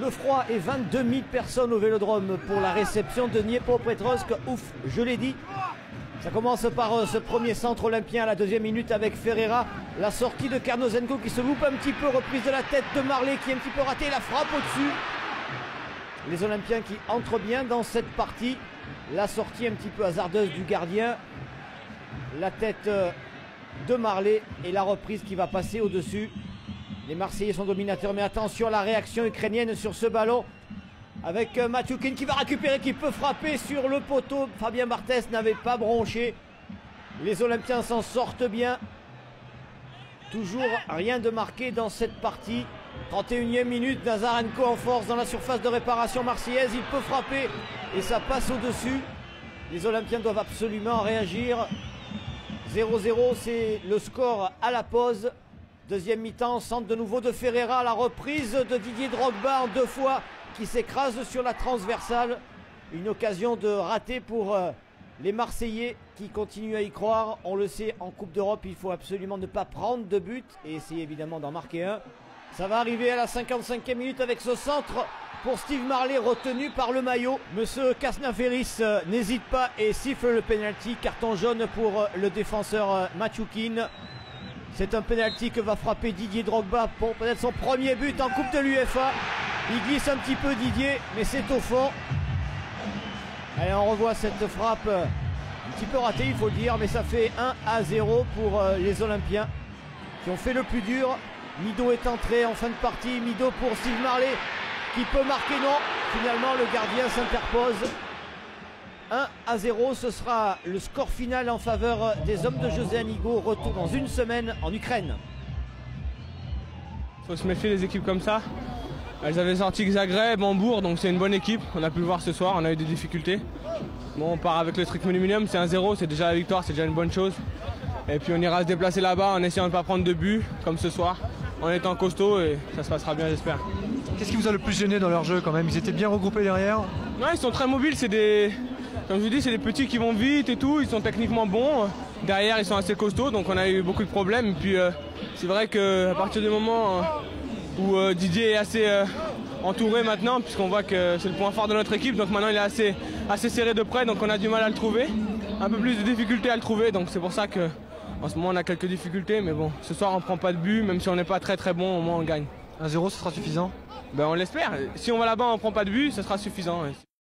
Le froid et 22 000 personnes au Vélodrome pour la réception de Dniepropetrovsk. Ouf, je l'ai dit. Ça commence par ce premier centre olympien à la deuxième minute avec Ferreira. La sortie de Karnozenko qui se loupe un petit peu. Reprise de la tête de Marley qui est un petit peu raté. La frappe au-dessus. Les Olympiens qui entrent bien dans cette partie. La sortie un petit peu hasardeuse du gardien. La tête de Marley et la reprise qui va passer au-dessus. Les Marseillais sont dominateurs, mais attention à la réaction ukrainienne sur ce ballon. Avec Matyukin qui va récupérer, qui peut frapper sur le poteau. Fabien Barthez n'avait pas bronché. Les Olympiens s'en sortent bien. Toujours rien de marqué dans cette partie. 31e minute, Nazarenko en force dans la surface de réparation marseillaise. Il peut frapper et ça passe au-dessus. Les Olympiens doivent absolument réagir. 0-0, c'est le score à la pause. Deuxième mi-temps, centre de nouveau de Ferreira, la reprise de Didier Drogba en deux fois qui s'écrase sur la transversale. Une occasion de rater pour les Marseillais qui continuent à y croire. On le sait, en Coupe d'Europe, il faut absolument ne pas prendre de but et essayer évidemment d'en marquer un. Ça va arriver à la 55e minute avec ce centre pour Steve Marley retenu par le maillot. Monsieur Kasnaferis n'hésite pas et siffle le penalty. Carton jaune pour le défenseur Matyukin. C'est un penalty que va frapper Didier Drogba pour peut-être son premier but en Coupe de l'UEFA. Il glisse un petit peu Didier, mais c'est au fond. Allez, on revoit cette frappe un petit peu ratée, il faut le dire, mais ça fait 1-0 pour les Olympiens qui ont fait le plus dur. Mido est entré en fin de partie. Mido pour Steve Marley qui peut marquer, non. Finalement, le gardien s'interpose. 1-0, ce sera le score final en faveur des hommes de José Anigo. Retour dans une semaine en Ukraine. Il faut se méfier des équipes comme ça. Elles avaient sorti Zagreb, Hambourg, donc c'est une bonne équipe. On a pu le voir ce soir, on a eu des difficultés. Bon, on part avec le strict minimum, c'est 1-0, c'est déjà la victoire, c'est déjà une bonne chose. Et puis on ira se déplacer là-bas en essayant de ne pas prendre de but, comme ce soir, en étant costaud et ça se passera bien, j'espère. Qu'est-ce qui vous a le plus gêné dans leur jeu quand même? Ils étaient bien regroupés derrière? Ouais, ils sont très mobiles, c'est des... Comme je vous dis, c'est des petits qui vont vite et tout, ils sont techniquement bons. Derrière, ils sont assez costauds, donc on a eu beaucoup de problèmes. Et puis c'est vrai qu'à partir du moment où Didier est assez entouré maintenant, puisqu'on voit que c'est le point fort de notre équipe, donc maintenant il est assez serré de près, donc on a du mal à le trouver. Un peu plus de difficulté à le trouver, donc c'est pour ça qu'en ce moment on a quelques difficultés. Mais bon, ce soir on prend pas de but, même si on n'est pas très bon, au moins on gagne. 1-0, ce sera suffisant? Ben on l'espère. Si on va là-bas, on prend pas de but, ça sera suffisant. Ouais.